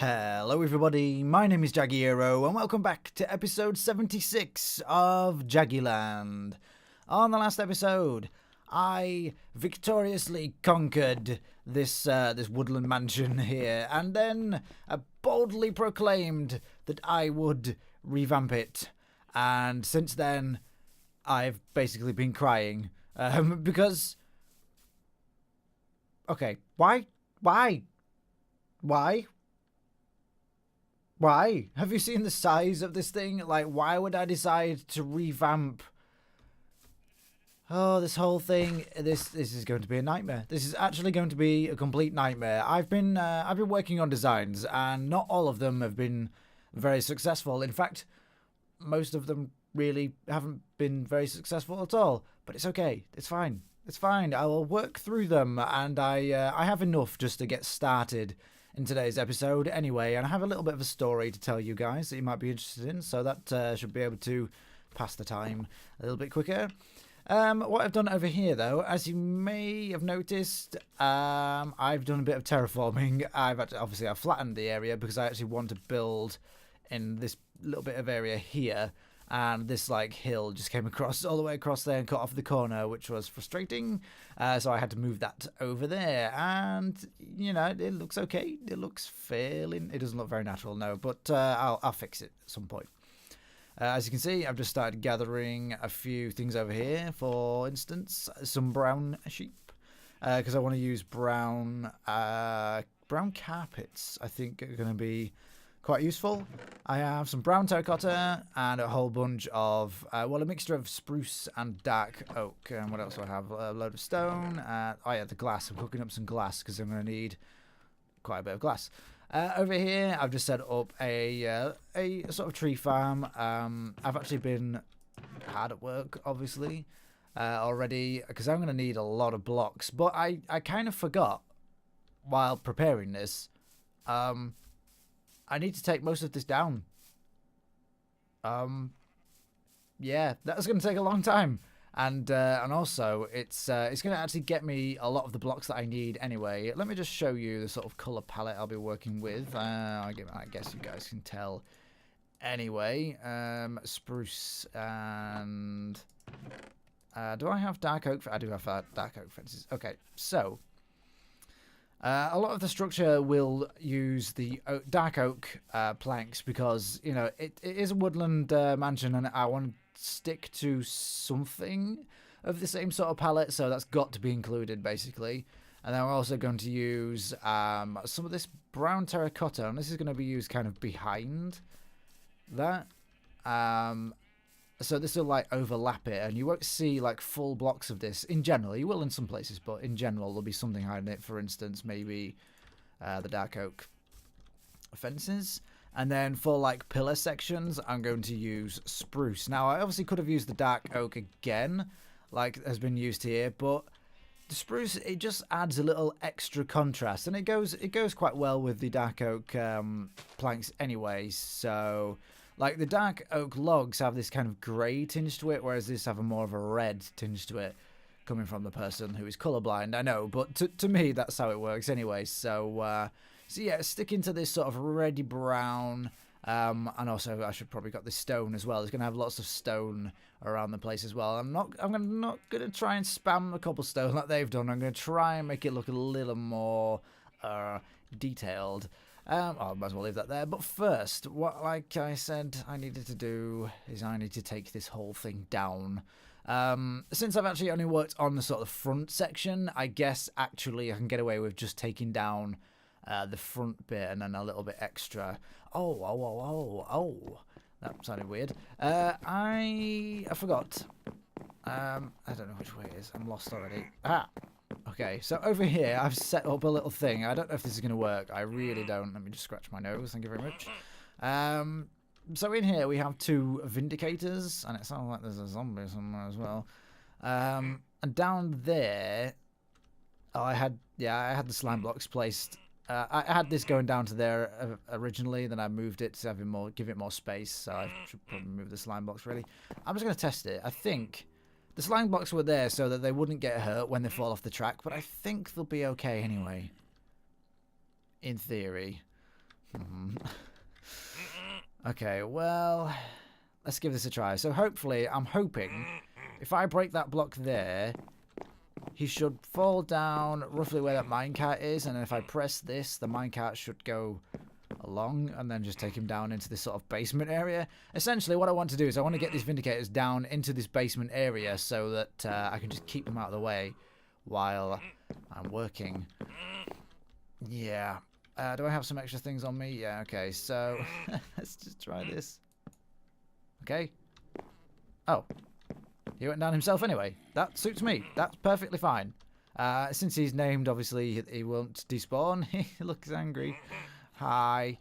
Hello everybody, my name is Jagiero and welcome back to episode 76 of Jagiland. On the last episode, I victoriously conquered this woodland mansion here and then boldly proclaimed that I would revamp it. And since then, I've basically been crying because... Okay, why? Why? Have you seen the size of this thing? Like, why would I decide to revamp? Oh, this whole thing. This is going to be a nightmare. This is actually going to be a complete nightmare. I've been working on designs, and not all of them have been very successful. In fact, most of them really haven't been very successful at all. But it's okay. It's fine. It's fine. I will work through them, and I have enough just to get started in today's episode anyway, and I have a little bit of a story to tell you guys that you might be interested in, so that should be able to pass the time a little bit quicker. What I've done over here, though, as you may have noticed, I've done a bit of terraforming. I've flattened the area because I actually want to build in this little bit of area here, and this like hill just came across all the way across there and cut off the corner, which was frustrating. So I had to move that over there, and you know, it looks okay. It looks fairly. It doesn't look very natural, no, but I'll fix it at some point. As you can see, I've just started gathering a few things over here. For instance, some brown sheep, because I want to use brown carpets. I think are going to be quite useful. I have some brown terracotta and a whole bunch of, a mixture of spruce and dark oak. And what else do I have? A load of stone. Oh yeah, the glass. I'm cooking up some glass because I'm going to need quite a bit of glass. Over here, I've just set up a sort of tree farm. I've actually been hard at work, obviously, already, because I'm going to need a lot of blocks. But I kind of forgot while preparing this. I need to take most of this down. Yeah, that's going to take a long time, and also it's going to actually get me a lot of the blocks that I need anyway. Let me just show you the sort of color palette I'll be working with. I guess you guys can tell. Anyway, spruce and do I have dark oak? I do have dark oak fences. Okay, so. A lot of the structure will use the dark oak planks because, you know, it is a woodland mansion and I want to stick to something of the same sort of palette, so that's got to be included, basically. And then we're also going to use some of this brown terracotta, and this is going to be used kind of behind that. So this will like overlap it, and you won't see like full blocks of this in general. You will in some places, but in general there'll be something hiding it. For instance, maybe the dark oak fences. And then for like pillar sections, I'm going to use spruce. Now I obviously could have used the dark oak again, like has been used here, but the spruce, it just adds a little extra contrast, and it goes quite well with the dark oak planks anyway. So. Like, the dark oak logs have this kind of grey tinge to it, whereas this have more of a red tinge to it, coming from the person who is colourblind, I know, but to me, that's how it works anyway. So yeah, sticking to this sort of reddy brown, and also I should probably got this stone as well. It's going to have lots of stone around the place as well. I'm not going to try and spam a cobblestone like they've done. I'm going to try and make it look a little more detailed. I might as well leave that there. But first, what, like I said, I needed to do is I need to take this whole thing down. Since I've actually only worked on the sort of front section, I guess actually I can get away with just taking down the front bit and then a little bit extra. Oh, that sounded weird. I forgot. I don't know which way it is. I'm lost already. Okay, so over here, I've set up a little thing. I don't know if this is going to work. I really don't. Let me just scratch my nose. Thank you very much. So in here, we have two vindicators, and it sounds like there's a zombie somewhere as well. And down there, I had the slime blocks placed. I had this going down to there originally, then I moved it to give it more space, so I should probably move the slime blocks, really. I'm just going to test it. I think the slime blocks were there so that they wouldn't get hurt when they fall off the track, but I think they'll be okay anyway. In theory. Okay, well, let's give this a try. So hopefully, I'm hoping, if I break that block there, he should fall down roughly where that minecart is, and if I press this, the minecart should go along and then just take him down into this sort of basement area. Essentially, what I want to do is I want to get these vindicators down into this basement area so that I can just keep them out of the way while I'm working. Yeah. Do I have some extra things on me? Yeah, okay, so let's just try this. Okay. Oh. He went down himself anyway. That suits me. That's perfectly fine. Since he's named, obviously, he won't despawn. He looks angry. Hi.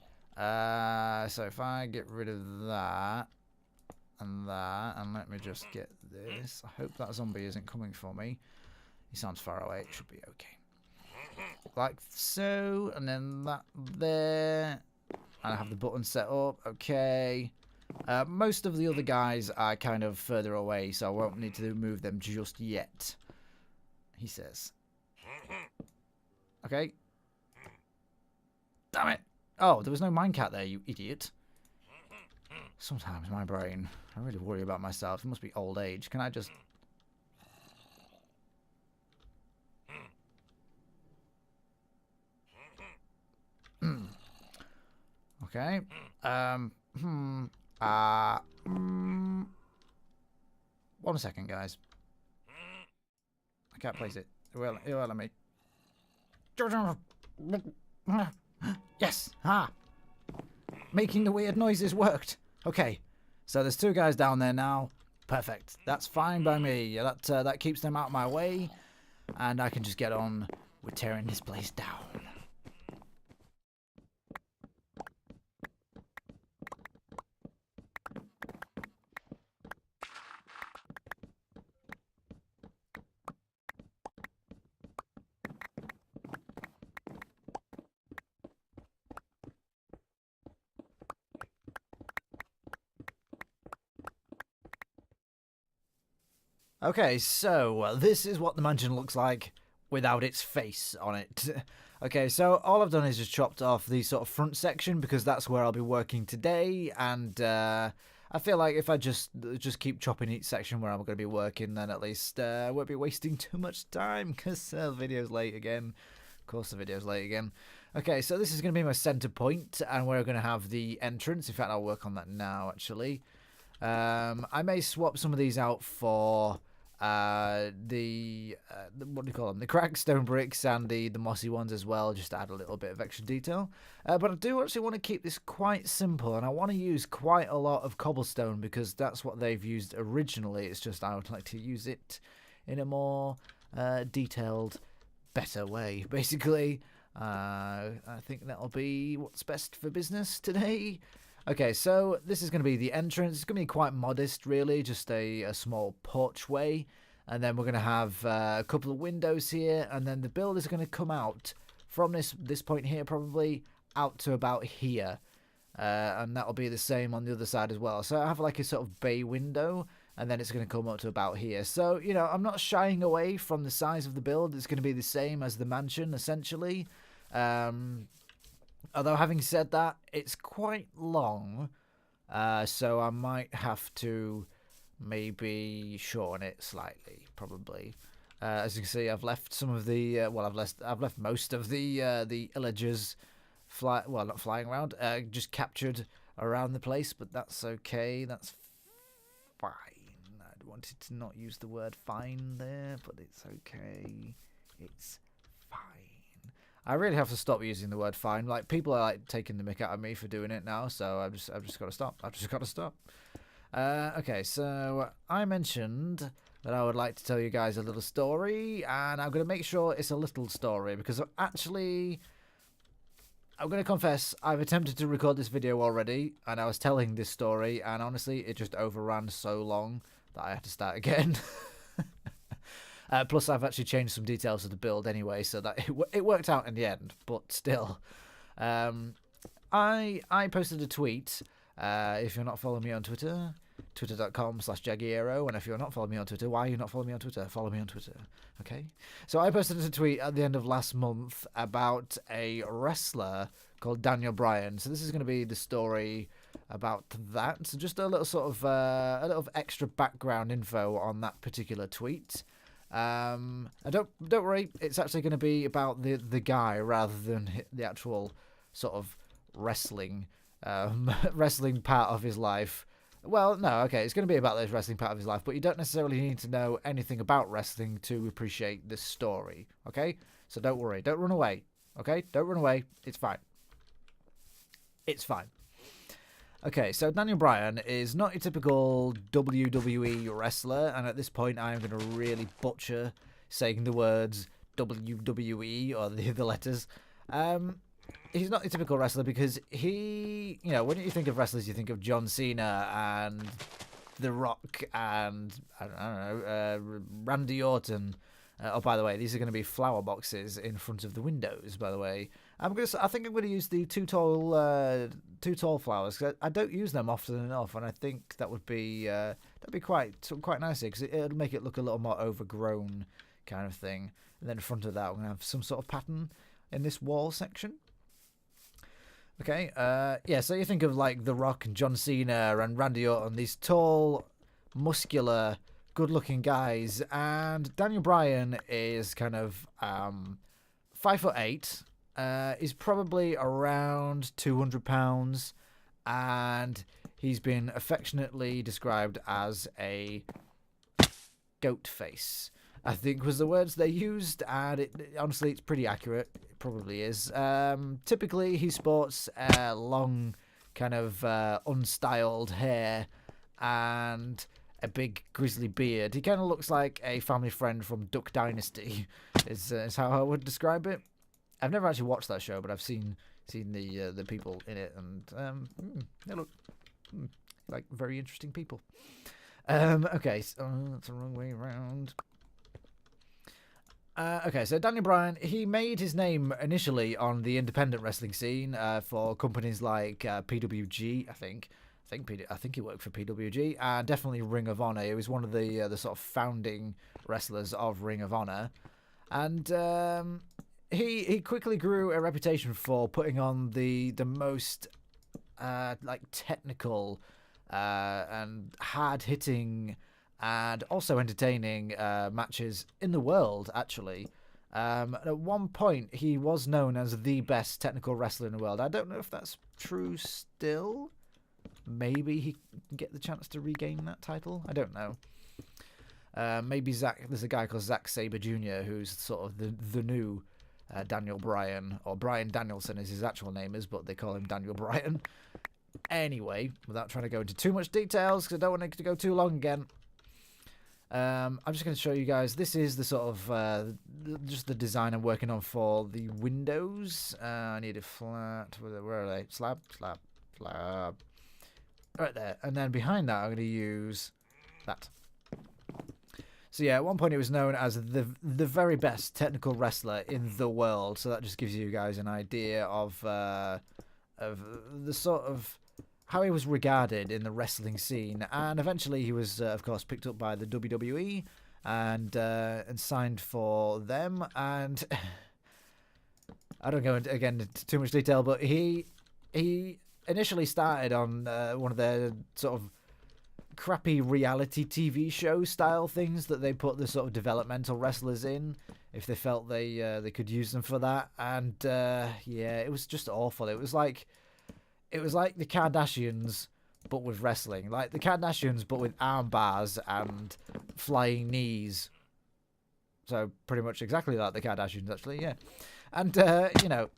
So if I get rid of that, and let me just get this. I hope that zombie isn't coming for me. He sounds far away. It should be okay. Like so, and then that there. And I have the button set up. Okay. Most of the other guys are kind of further away, so I won't need to move them just yet. He says. Okay. Damn it. Oh, there was no minecart there, you idiot. Sometimes my brain, I really worry about myself. It must be old age. Can I just... Okay. One second, guys. I can't place it. It won't let me. Yes! Ha! Making the weird noises worked. Okay. So there's two guys down there now. Perfect. That's fine by me. That keeps them out of my way. And I can just get on with tearing this place down. Okay, so this is what the mansion looks like without its face on it. Okay, so all I've done is just chopped off the sort of front section because that's where I'll be working today, and I feel like if I just keep chopping each section where I'm going to be working, then at least I won't be wasting too much time because the video's late again. Of course the video's late again. Okay, so this is going to be my center point, and we're going to have the entrance. In fact, I'll work on that now, actually. I may swap some of these out for... what do you call them? The cracked stone bricks and the mossy ones as well, just to add a little bit of extra detail. But I do actually want to keep this quite simple, and I want to use quite a lot of cobblestone because that's what they've used originally. It's just I would like to use it in a more detailed, better way, basically. I think that'll be what's best for business today. Okay, so this is going to be the entrance. It's going to be quite modest, really, just a small porchway. And then we're going to have a couple of windows here, and then the build is going to come out from this point here, probably out to about here. And that'll be the same on the other side as well. So I have like a sort of bay window, and then it's going to come up to about here. So, you know, I'm not shying away from the size of the build. It's going to be the same as the mansion, essentially. Although, having said that, it's quite long, so I might have to maybe shorten it slightly, probably. As you can see, I've left some of the I've left most of the illagers not flying around, just captured around the place, but that's okay. That's fine. I wanted to not use the word "fine" there, but it's okay. It's fine. I really have to stop using the word "fine." Like, people are like taking the mick out of me for doing it now, so I've just got to stop. I've just got to stop. Okay, so I mentioned that I would like to tell you guys a little story, and I'm going to make sure it's a little story because actually, I'm going to confess, I've attempted to record this video already, and I was telling this story, and honestly, it just overran so long that I had to start again. Plus, I've actually changed some details of the build anyway, so that it worked out in the end. But still, I posted a tweet. If you're not following me on Twitter, twitter.com/Jagiero. And if you're not following me on Twitter, why are you not following me on Twitter? Follow me on Twitter, okay? So I posted a tweet at the end of last month about a wrestler called Daniel Bryan. So this is going to be the story about that. So just a little sort of a little extra background info on that particular tweet. And don't worry, it's actually going to be about the guy rather than the actual sort of wrestling wrestling part of his life. Well, no, okay, it's going to be about this wrestling part of his life, but you don't necessarily need to know anything about wrestling to appreciate this story, okay? So don't worry, don't run away, okay? Don't run away, it's fine. It's fine. Okay, so Daniel Bryan is not your typical WWE wrestler, and at this point I'm going to really butcher saying the words WWE or the letters. He's not a typical wrestler because he, you know, when you think of wrestlers, you think of John Cena and The Rock and, I don't know, Randy Orton. Oh, by the way, these are going to be flower boxes in front of the windows, by the way. I think I'm going to use the two tall flowers, because I don't use them often enough, and I think that would be that'd be quite nice, because it'll make it look a little more overgrown kind of thing. And then in front of that, we're going to have some sort of pattern in this wall section. Okay, yeah, so you think of like The Rock and John Cena and Randy Orton, these tall, muscular, good-looking guys, and Daniel Bryan is kind of 5'8". He's probably around 200 pounds, and he's been affectionately described as a goat face, I think was the words they used, and honestly, it's pretty accurate. It probably is. Typically, he sports long, kind of unstyled hair and a big grizzly beard. He kind of looks like a family friend from Duck Dynasty, is how I would describe it. I've never actually watched that show, but I've seen the people in it, and they look like very interesting people. Okay, so that's the wrong way around. Okay, so Daniel Bryan, he made his name initially on the independent wrestling scene for companies like PWG, I think he worked for PWG, and definitely Ring of Honor. He was one of the sort of founding wrestlers of Ring of Honor, and he quickly grew a reputation for putting on the most like technical and hard hitting and also entertaining matches in the world, actually. At one point, he was known as the best technical wrestler in the world. I don't know if that's true still. Maybe he can get the chance to regain that title. I don't know. Maybe there's a guy called Zack Sabre Jr. who's sort of the new Daniel Bryan, or Bryan Danielson is his actual name is, but they call him Daniel Bryan. Anyway, without trying to go into too much details, because I don't want it to go too long again, I'm just going to show you guys. This is the sort of just the design I'm working on for the windows. I need a flat. Where are they? Slab. Right there. And then behind that, I'm going to use that. So yeah, at one point it was known as the very best technical wrestler in the world. So that just gives you guys an idea of the sort of how he was regarded in the wrestling scene. And eventually he was, of course, picked up by the WWE and signed for them. And I don't go into too much detail, but he initially started on one of their sort of crappy reality TV show style things that they put the sort of developmental wrestlers in if they felt they could use them for that. And yeah, it was just awful. It was like the Kardashians but with wrestling, like the Kardashians but with arm bars and flying knees. So pretty much exactly like the Kardashians, actually, yeah. And you know,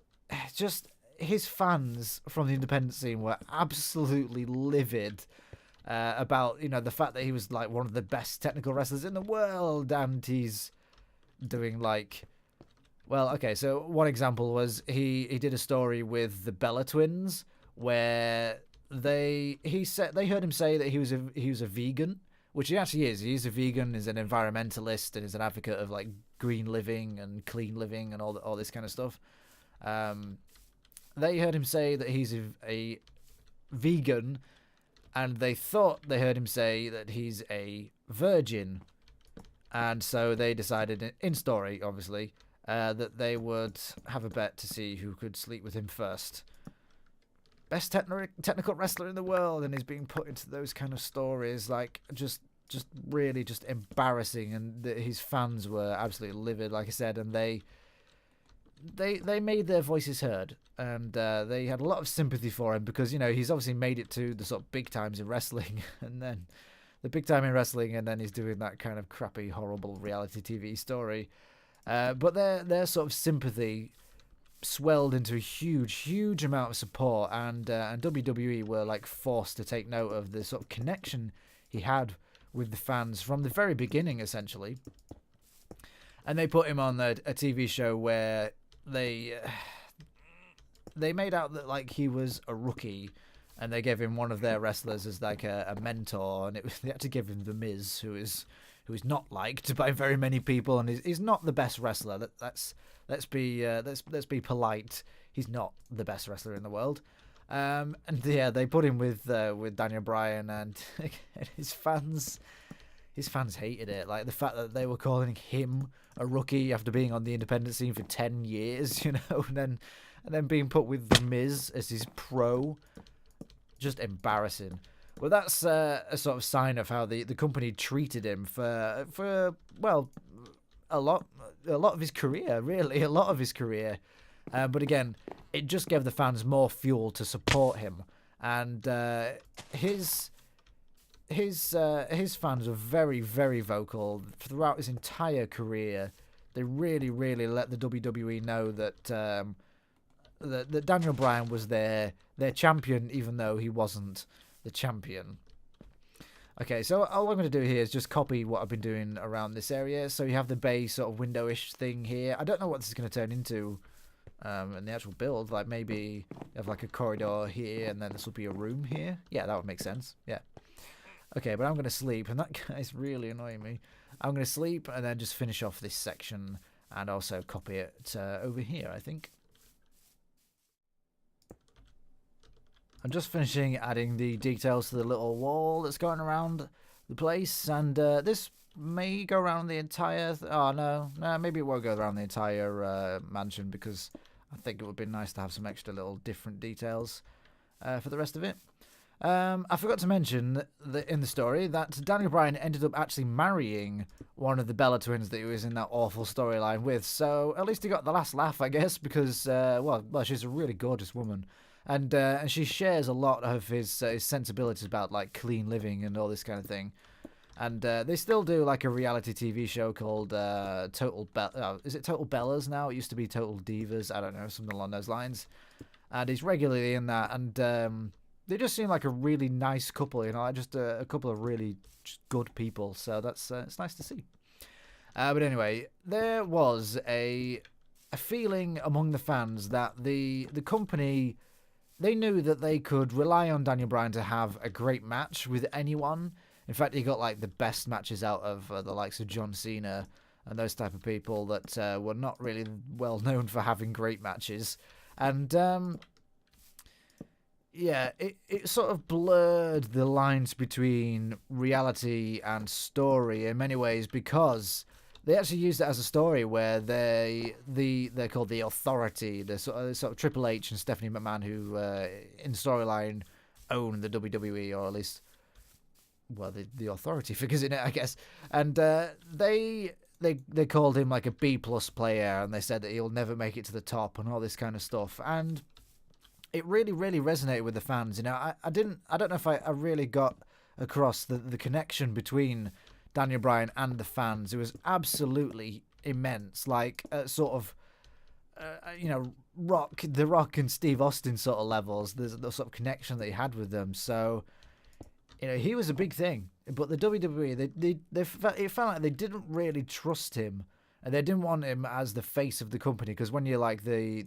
just his fans from the independent scene were absolutely livid about, you know, the fact that he was like one of the best technical wrestlers in the world, and he's doing like, well, okay, so one example was he did a story with the Bella twins where they heard him say that he was a vegan, which he actually is. He's a vegan, he's an environmentalist, and he's an advocate of like green living and clean living and all this kind of stuff. They heard him say that he's a vegan, and they thought they heard him say that he's a virgin. And so they decided, in story, obviously, that they would have a bet to see who could sleep with him first. Best technical wrestler in the world, and he's being put into those kind of stories, like, just really just embarrassing. And his fans were absolutely livid, like I said, and they made their voices heard. And they had a lot of sympathy for him because, he's obviously made it to the sort of big times in wrestling, and then the big time in wrestling, and then he's doing that kind of crappy, horrible reality TV story. But their sort of sympathy swelled into a huge amount of support, and WWE were like forced to take note of the sort of connection he had with the fans from the very beginning, essentially. And they put him on a TV show where they made out that like he was a rookie. And they gave him one of their wrestlers as like a mentor, and they had to give him The Miz, who is not liked by very many people, and is not the best wrestler. Let's be polite. He's not the best wrestler in the world. And yeah, they put him with Daniel Bryan, and his fans hated it. Like the fact that they were calling him a rookie after being on the independent scene for 10 years, and then being put with The Miz as his pro. Just embarrassing. Well, that's a sort of sign of how the company treated him for a lot of his career, really, a lot of his career. But again, it just gave the fans more fuel to support him, and his fans were very, very vocal throughout his entire career. They really, really let the WWE know that that Daniel Bryan was their champion, even though he wasn't the champion. Okay, so all I'm going to do here is just copy what I've been doing around this area. So you have the bay sort of window-ish thing here. I don't know what this is going to turn into in the actual build. Like maybe you have like a corridor here, and then this will be a room here. Yeah, that would make sense. Yeah. Okay, but I'm going to sleep, and that guy's really annoying me. I'm going to sleep and then just finish off this section and also copy it over here, I think. I'm just finishing adding the details to the little wall that's going around the place, and this may go around the entire... no, maybe it won't go around the entire mansion, because I think it would be nice to have some extra little different details for the rest of it. I forgot to mention that in the story that Daniel Bryan ended up actually marrying one of the Bella twins that he was in that awful storyline with, so at least he got the last laugh, I guess, because, well, she's a really gorgeous woman. And she shares a lot of his sensibilities about like clean living and all this kind of thing. And they still do like a reality TV show called is it Total Bellas now? It used to be Total Divas. I don't know, something along those lines. And he's regularly in that. And they just seem like a really nice couple, just a couple of really just good people. So that's it's nice to see. But anyway, there was a feeling among the fans that the company... They knew that they could rely on Daniel Bryan to have a great match with anyone. In fact, he got like the best matches out of the likes of John Cena and those type of people that were not really well known for having great matches. And yeah, it sort of blurred the lines between reality and story in many ways, because they actually used it as a story where they're called the Authority, the sort of Triple H and Stephanie McMahon, who in storyline own the WWE, or at least, well, the Authority figures in it, I guess. And they called him like a B+ player, and they said that he'll never make it to the top and all this kind of stuff. And it really, really resonated with the fans. I don't know if I really got across the connection between Daniel Bryan and the fans. It was absolutely immense, like sort of The Rock and Steve Austin sort of levels. There's the sort of connection that he had with them. So he was a big thing, but the WWE it felt like they didn't really trust him, and they didn't want him as the face of the company, because when you're like the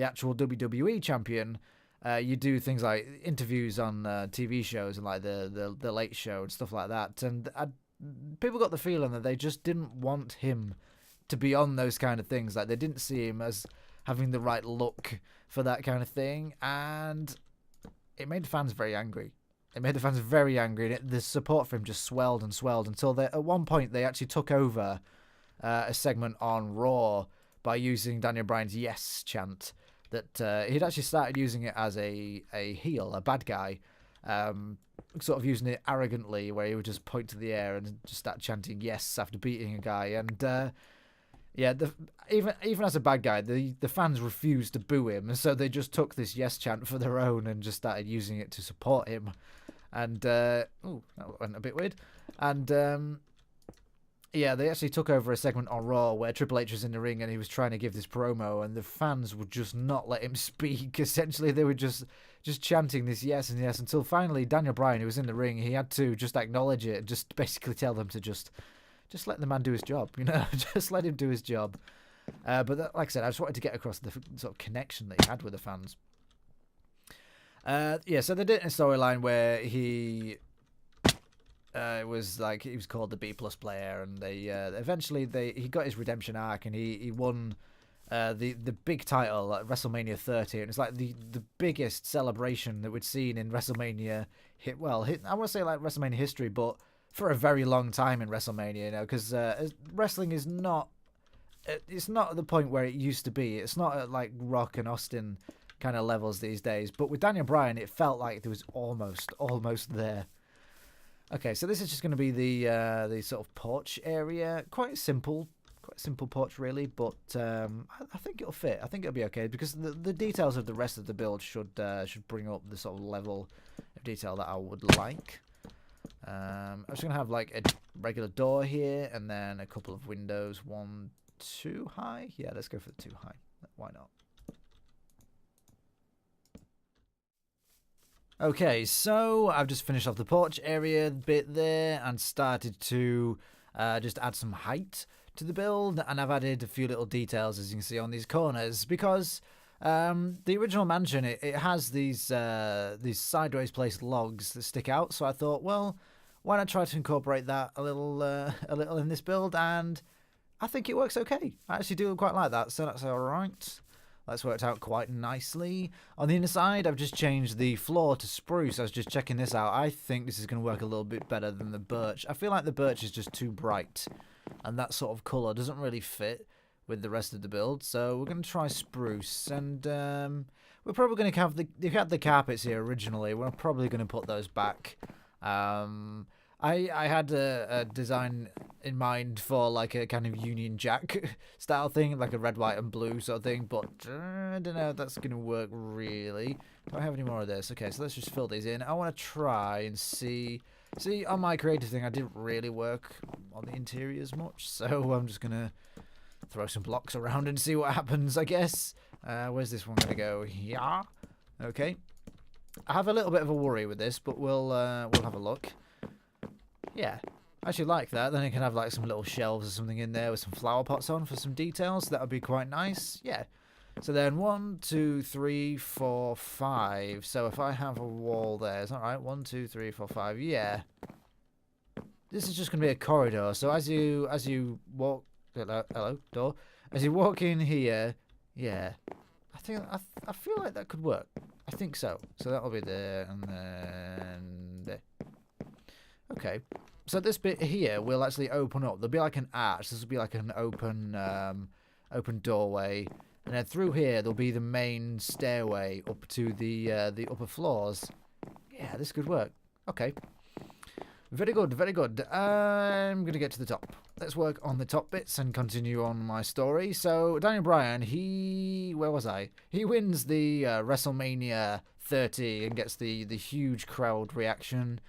actual WWE champion, you do things like interviews on TV shows and like the Late Show and stuff like that. And people got the feeling that they just didn't want him to be on those kind of things. Like they didn't see him as having the right look for that kind of thing. And it made fans very angry. It made the fans very angry, and the support for him just swelled and swelled until at one point they actually took over a segment on Raw by using Daniel Bryan's "Yes" chant. That he'd actually started using it as a heel, a bad guy, sort of using it arrogantly, where he would just point to the air and just start chanting "Yes" after beating a guy. And yeah, even as a bad guy, the fans refused to boo him, and so they just took this "Yes" chant for their own and just started using it to support him. And oh, that went a bit weird. And yeah, they actually took over a segment on Raw where Triple H was in the ring and he was trying to give this promo, and the fans would just not let him speak. Essentially, they were just chanting this "Yes" and "Yes" until finally Daniel Bryan, who was in the ring, he had to just acknowledge it and just basically tell them to just let the man do his job, you know, just let him do his job. But that, like I said, I just wanted to get across the sort of connection that he had with the fans. Yeah, so they did a storyline where he was like, he was called the B+ player, and they eventually he got his redemption arc, and he won the big title at WrestleMania 30, and it's like the biggest celebration that we'd seen in WrestleMania I won't say like WrestleMania history, but for a very long time in WrestleMania, you know, because wrestling is not, it's not at the point where it used to be. It's not at like Rock and Austin kind of levels these days, but with Daniel Bryan, it felt like it was almost there. Okay, so this is just going to be the sort of porch area. Quite simple porch really, but I think it'll fit. I think it'll be okay because the details of the rest of the build should bring up the sort of level of detail that I would like. I'm just going to have like a regular door here and then a couple of windows. 1, 2 high. Yeah, let's go for the 2 high. Why not? Okay, so I've just finished off the porch area bit there and started to just add some height to the build, and I've added a few little details, as you can see, on these corners, because the original mansion, it has these sideways placed logs that stick out, so I thought, well, why not try to incorporate that a little in this build, and I think it works okay. I actually do quite like that, so that's alright. That's worked out quite nicely. On the inner side, I've just changed the floor to spruce. I was just checking this out. I think this is going to work a little bit better than the birch. I feel like the birch is just too bright, and that sort of colour doesn't really fit with the rest of the build. So we're going to try spruce, and we're probably going to have they had the carpets here originally. We're probably going to put those back. I had a design in mind for like a kind of Union Jack style thing, like a red, white, and blue sort of thing, but I don't know if that's going to work really. Do I have any more of this? Okay, so let's just fill these in. I want to try and see, on my creative thing, I didn't really work on the interiors much, so I'm just going to throw some blocks around and see what happens, I guess. Where's this one going to go? Yeah. Okay. I have a little bit of a worry with this, but we'll have a look. Yeah, I actually like that. Then you can have like some little shelves or something in there with some flower pots on for some details. That would be quite nice. Yeah. So then 1, 2, 3, 4, 5. So if I have a wall there, is that right? 1, 2, 3, 4, 5. Yeah. This is just going to be a corridor. So as you walk, hello door. As you walk in here, yeah. I feel like that could work. I think so. So that'll be there and then there. Okay, so this bit here will actually open up. There'll be like an arch. This will be like an open doorway, and then through here there'll be the main stairway up to the upper floors. Yeah, this could work. Okay, very good, very good. I'm gonna get to the top. Let's work on the top bits and continue on my story. So Daniel Bryan, where was I? He wins the WrestleMania 30 and gets the huge crowd reaction.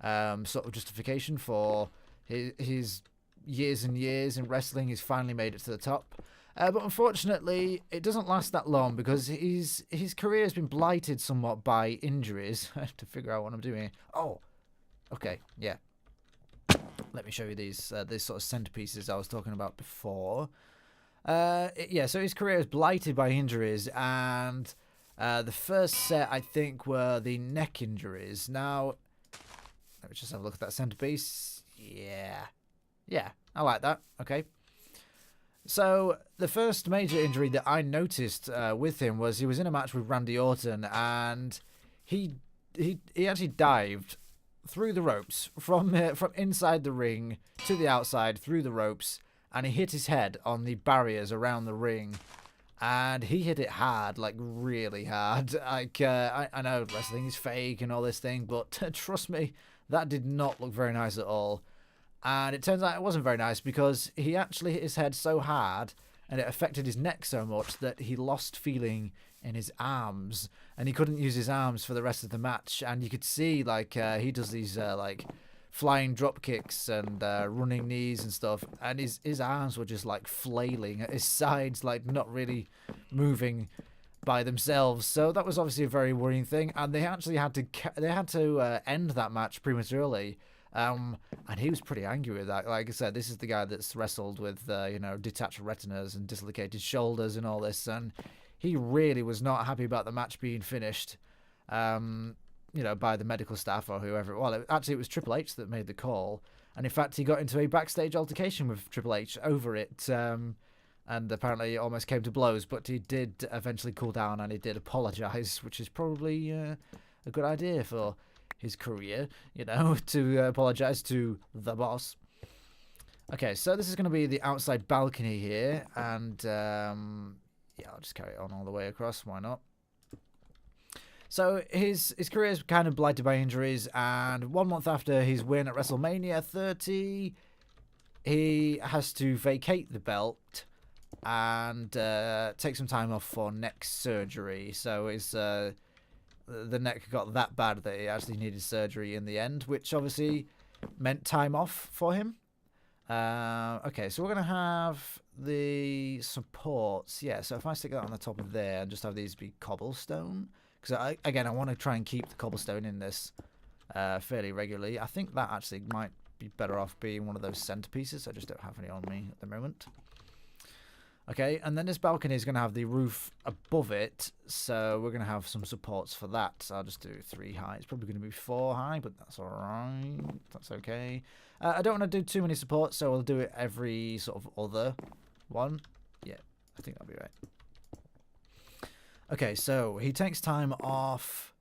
Sort of justification for his years and years in wrestling. He's finally made it to the top, but unfortunately it doesn't last that long because his career has been blighted somewhat by injuries. I have to figure out what I'm doing. Oh, okay, yeah, let me show you these sort of centerpieces I was talking about before. Yeah, so his career is blighted by injuries, and the first set I think were the neck injuries. Now let me just have a look at that centerpiece. Yeah, I like that. Okay. So the first major injury that I noticed with him was he was in a match with Randy Orton, and he he actually dived through the ropes from inside the ring to the outside through the ropes, and he hit his head on the barriers around the ring. And he hit it hard, like really hard. Like I know wrestling is fake and all this thing, but trust me, that did not look very nice at all. And it turns out it wasn't very nice because he actually hit his head so hard and it affected his neck so much that he lost feeling in his arms and he couldn't use his arms for the rest of the match. And you could see like he does these like flying drop kicks and running knees and stuff, and his arms were just like flailing at his sides, like not really moving by themselves. So that was obviously a very worrying thing, and they actually had to end that match prematurely. And he was pretty angry with that. Like I said, this is the guy that's wrestled with detached retinas and dislocated shoulders and all this, and he really was not happy about the match being finished. By the medical staff or whoever. Well, it was Triple H that made the call. And in fact, he got into a backstage altercation with Triple H over it. And apparently it almost came to blows. But he did eventually cool down and he did apologise, which is probably a good idea for his career, to apologise to the boss. Okay, so this is going to be the outside balcony here. And, I'll just carry it on all the way across. Why not? So his career is kind of blighted by injuries, and 1 month after his win at WrestleMania 30, he has to vacate the belt and take some time off for neck surgery. So his the neck got that bad that he actually needed surgery in the end, which obviously meant time off for him. Okay, so we're going to have the supports. Yeah, so if I stick that on the top of there and just have these be cobblestone. Because, I want to try and keep the cobblestone in this fairly regularly. I think that actually might be better off being one of those centerpieces. I just don't have any on me at the moment. Okay, and then this balcony is going to have the roof above it. So we're going to have some supports for that. So I'll just do 3 high. It's probably going to be 4 high, but that's all right. That's okay. I don't want to do too many supports, so we'll do it every sort of other one. Yeah, I think that'll be right. Okay, so he takes time off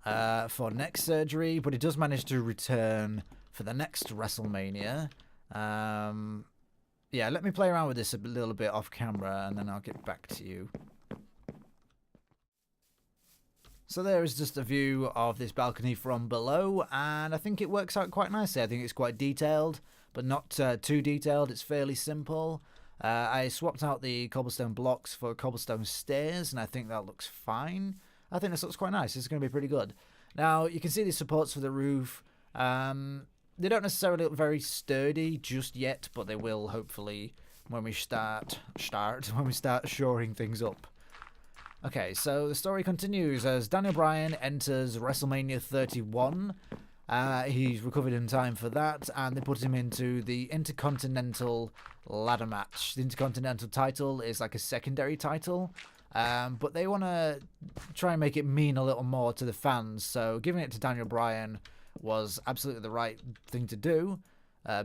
for neck surgery, but he does manage to return for the next WrestleMania. Let me play around with this a little bit off camera, and then I'll get back to you. So there is just a view of this balcony from below, and I think it works out quite nicely. I think it's quite detailed, but not too detailed. It's fairly simple. I swapped out the cobblestone blocks for cobblestone stairs, and I think that looks fine. I think this looks quite nice. It's going to be pretty good. Now, you can see the supports for the roof. They don't necessarily look very sturdy just yet, but they will hopefully when we start shoring things up. Okay, so the story continues as Daniel Bryan enters WrestleMania 31. He's recovered in time for that, and they put him into the Intercontinental ladder match. The Intercontinental title is like a secondary title, but they want to try and make it mean a little more to the fans, so giving it to Daniel Bryan was absolutely the right thing to do,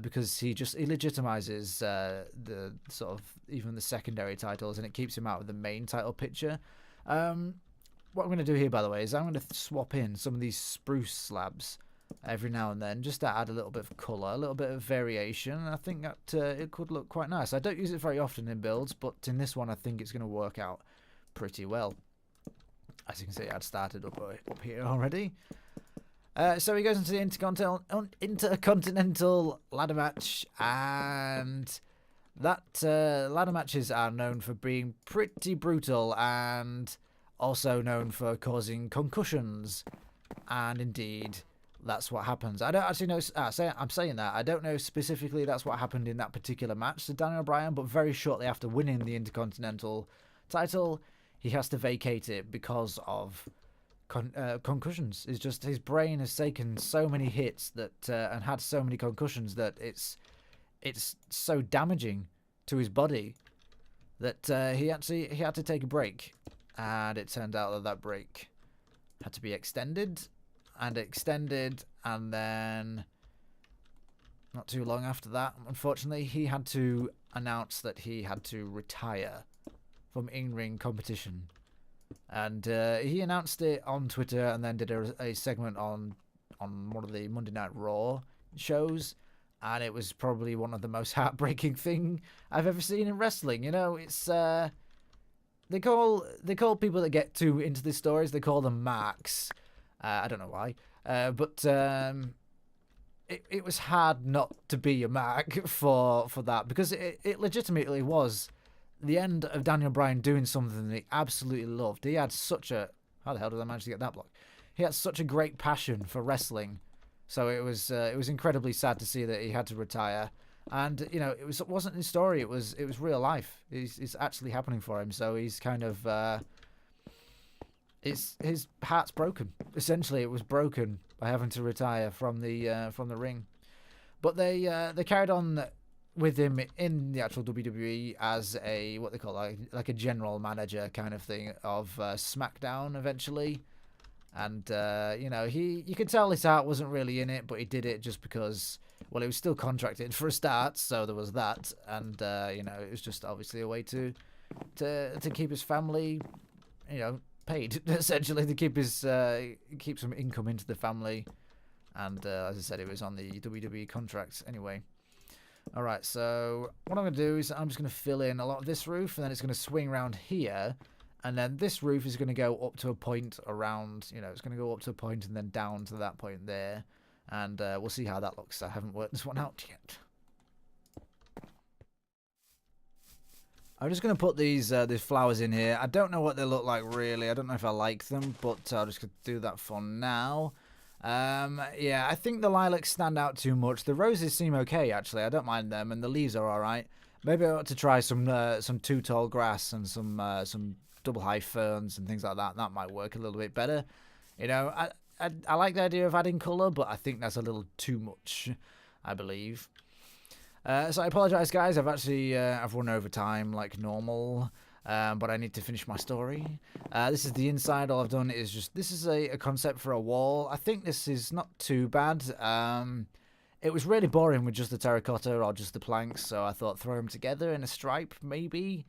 because he legitimizes the sort of even the secondary titles, and it keeps him out of the main title picture. What I'm going to do here, by the way, is I'm going to swap in some of these spruce slabs every now and then, just to add a little bit of colour, a little bit of variation. I think that it could look quite nice. I don't use it very often in builds, but in this one I think it's going to work out pretty well. As you can see, I'd started up here already. So he goes into the Intercontinental ladder match, and that ladder matches are known for being pretty brutal and also known for causing concussions, and indeed that's what happens. I don't actually know. I'm saying that. I don't know specifically that's what happened in that particular match to Daniel Bryan, but very shortly after winning the Intercontinental title, he has to vacate it because of concussions. It's just his brain has taken so many hits that and had so many concussions that it's so damaging to his body that he had to take a break, and it turned out that break had to be extended, and then not too long after that, unfortunately, he had to announce that he had to retire from in-ring competition. And he announced it on Twitter and then did a segment on one of the Monday Night Raw shows. And it was probably one of the most heartbreaking thing I've ever seen in wrestling. You know, it's they call people that get too into these stories, they call them marks. I don't know why, but it was hard not to be a mark for that, because it legitimately was the end of Daniel Bryan doing something that he absolutely loved. He had such a... How the hell did I manage to get that block? He had such a great passion for wrestling. So it was incredibly sad to see that he had to retire, and you know it wasn't his story. It was real life. It's actually happening for him. So he's kind of his heart's broken. Essentially, it was broken by having to retire from the ring. But they carried on with him in the actual WWE as a what they call like a general manager kind of thing of SmackDown eventually. And, you know, you could tell his heart wasn't really in it, but he did it just because, well, he was still contracted for a start, so there was that. And, you know, it was just obviously a way to keep his family, you know, paid, essentially, to keep some income into the family. And, as I said, it was on the WWE contracts anyway. All right, so what I'm going to do is I'm just going to fill in a lot of this roof, and then it's going to swing around here. And then this roof is going to go up to a point around, you know, it's going to go up to a point and then down to that point there. And we'll see how that looks. I haven't worked this one out yet. I'm just going to put these flowers in here. I don't know what they look like, really. I don't know if I like them, but I'll just do that for now. Yeah, I think the lilacs stand out too much. The roses seem okay, actually. I don't mind them, and the leaves are all right. Maybe I ought to try some too tall grass and some double high ferns and things like that. That might work a little bit better. You know, I like the idea of adding colour, but I think that's a little too much, I believe. So I apologise, guys. I've run over time like normal, but I need to finish my story. This is the inside. All I've done is this is a concept for a wall. I think this is not too bad. It was really boring with just the terracotta or just the planks, so I thought throw them together in a stripe, maybe.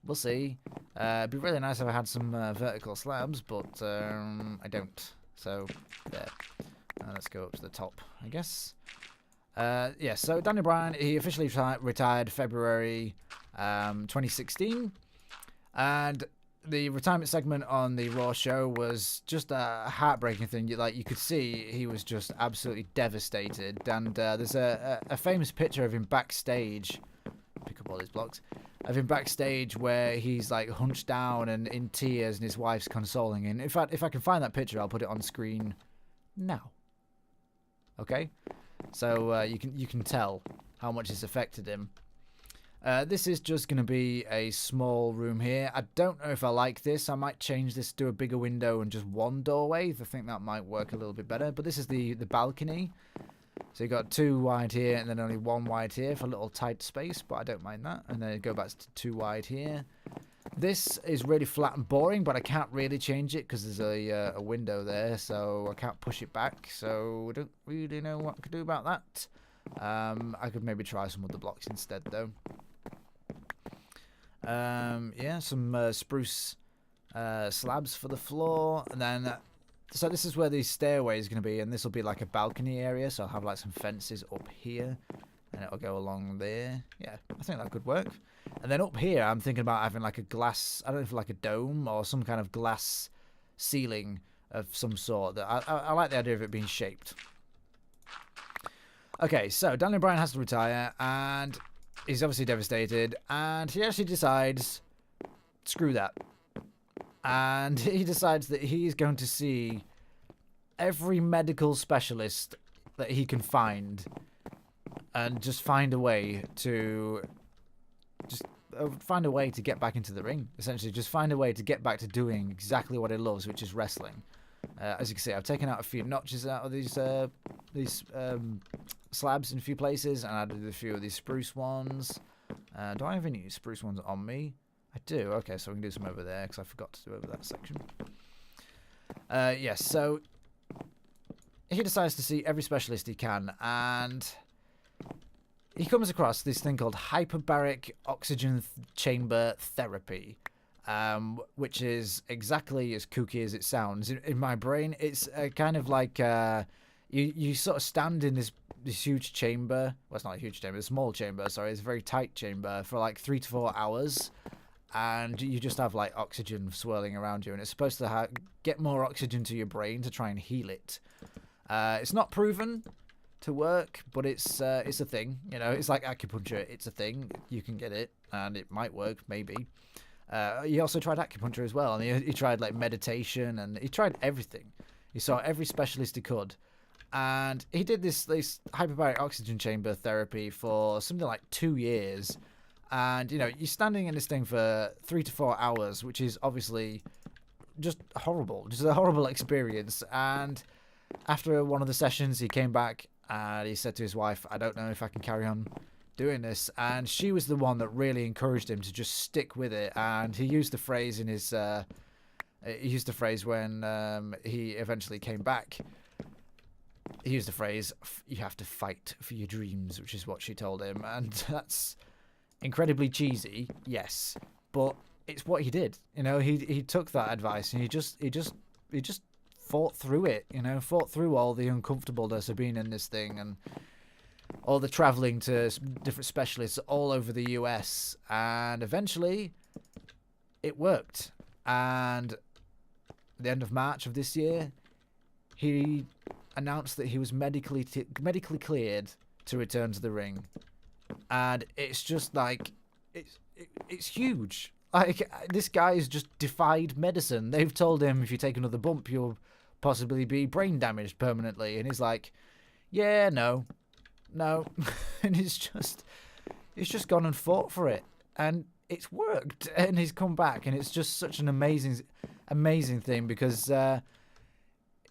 We'll see. It'd be really nice if I had some vertical slabs, but I don't. So, there. Let's go up to the top, I guess. Yeah, so Daniel Bryan, he officially retired February 2016. And the retirement segment on the Raw show was just a heartbreaking thing. You could see he was just absolutely devastated. And there's a famous picture of him backstage. Pick up all these blocks. Of him backstage where he's like hunched down and in tears and his wife's consoling him. In fact, if I can find that picture, I'll put it on screen now. Okay? So you can tell how much it's affected him. This is just going to be a small room here. I don't know if I like this. I might change this to a bigger window and just one doorway. I think that might work a little bit better. But this is the balcony. So you've got two wide here and then only one wide here for a little tight space, but I don't mind that. And then go back to two wide here. This is really flat and boring, but I can't really change it because there's a window there, so I can't push it back. So I don't really know what I could do about that. I could maybe try some other blocks instead, though. Yeah, some spruce slabs for the floor, and then so this is where the stairway is going to be, and this will be like a balcony area, so I'll have like some fences up here, and it'll go along there. Yeah, I think that could work. And then up here, I'm thinking about having like a glass, I don't know if like a dome or some kind of glass ceiling of some sort. That I like the idea of it being shaped. Okay, so Daniel Bryan has to retire, and he's obviously devastated, and he actually decides, screw that. And he decides that he's going to see every medical specialist that he can find and just find a way to get back into the ring. Essentially, just find a way to get back to doing exactly what he loves, which is wrestling. As you can see, I've taken out a few notches out of these slabs in a few places, and added a few of these spruce ones. Do I have any spruce ones on me? I do. Okay, so we can do some over there, because I forgot to do over that section. Yes, so he decides to see every specialist he can, and he comes across this thing called hyperbaric oxygen chamber therapy. which is exactly as kooky as it sounds. In my brain, it's kind of like you sort of stand in this huge chamber. Well, it's not a huge chamber, it's a small chamber. Sorry, it's a very tight chamber for like 3 to 4 hours, and you just have like oxygen swirling around you, and it's supposed to get more oxygen to your brain to try and heal it. It's not proven to work, but it's a thing. You know, it's like acupuncture. It's a thing. You can get it, and it might work, maybe. He also tried acupuncture as well, and he tried like meditation, and he tried everything. He saw every specialist he could, and he did this hyperbaric oxygen chamber therapy for something like 2 years. And you know, you're standing in this thing for 3 to 4 hours, which is obviously just horrible, just a horrible experience. And after one of the sessions, he came back and he said to his wife, "I don't know if I can carry on doing this," and she was the one that really encouraged him to just stick with it. And he used the phrase in his when he eventually came back. He used the phrase, "You have to fight for your dreams," which is what she told him. And that's incredibly cheesy, yes, but it's what he did. You know, he took that advice and he just fought through it. You know, fought through all the uncomfortableness of being in this thing and all the traveling to different specialists all over the US, and eventually it worked. And at the end of March of this year, he announced that he was medically cleared to return to the ring. And it's just like it's huge. Like, this guy has just defied medicine. They've told him if you take another bump, you'll possibly be brain damaged permanently, and he's like, yeah, no. And he's just gone and fought for it, and it's worked, and he's come back, and it's just such an amazing thing, because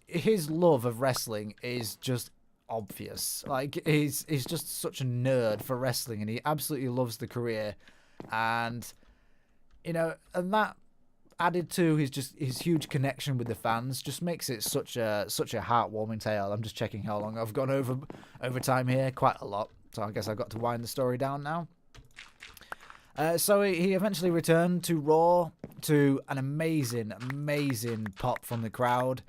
his love of wrestling is just obvious. Like, he's just such a nerd for wrestling, and he absolutely loves the career. And you know, and that added to his huge connection with the fans just makes it such a heartwarming tale. I'm just checking how long I've gone over time here, quite a lot, so I guess I've got to wind the story down now. So he eventually returned to Raw to an amazing pop from the crowd,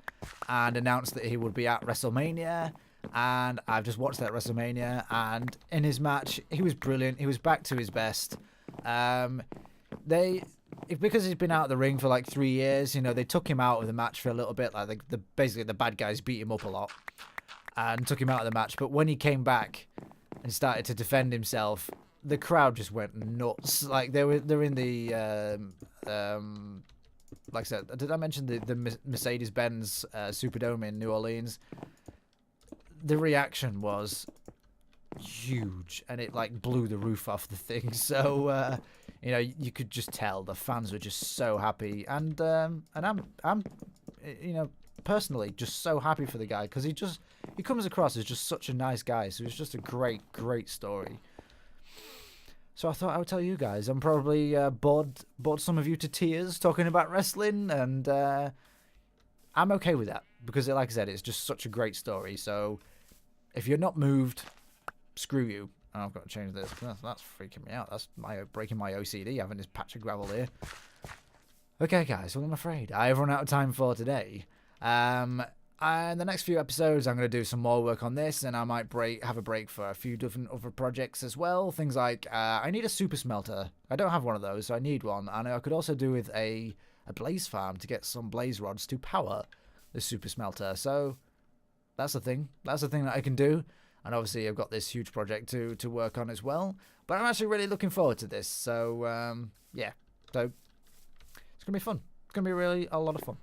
and announced that he would be at WrestleMania. And I've just watched that WrestleMania, and in his match, he was brilliant. He was back to his best. Because he's been out of the ring for like 3 years, you know, they took him out of the match for a little bit. Like, basically the bad guys beat him up a lot and took him out of the match. But when he came back and started to defend himself, the crowd just went nuts. Like, they're in the like I said, did I mention the Mercedes-Benz Superdome in New Orleans? The reaction was huge, and it like blew the roof off the thing. So you know, you could just tell the fans were just so happy, and I'm you know, personally just so happy for the guy, because he comes across as just such a nice guy. So it's just a great story. So I thought I would tell you guys. I'm probably bored some of you to tears talking about wrestling, and I'm okay with that, because like I said, it's just such a great story. So if you're not moved, screw you. Oh, I've got to change this. That's freaking me out. That's breaking my OCD, having this patch of gravel here. Okay, guys, well, I'm afraid I've run out of time for today. And the next few episodes, I'm going to do some more work on this, and I might have a break for a few different other projects as well. Things like, I need a super smelter. I don't have one of those, so I need one. And I could also do with a blaze farm to get some blaze rods to power the super smelter. So that's the thing. That's the thing that I can do. And obviously, I've got this huge project to work on as well. But I'm actually really looking forward to this. So, yeah. So, it's going to be fun. It's going to be really a lot of fun.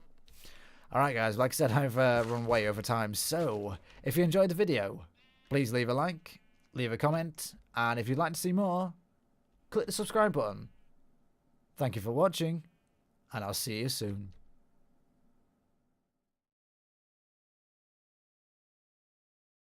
Alright, guys. Like I said, I've run way over time. So, if you enjoyed the video, please leave a like, leave a comment. And if you'd like to see more, click the subscribe button. Thank you for watching, and I'll see you soon.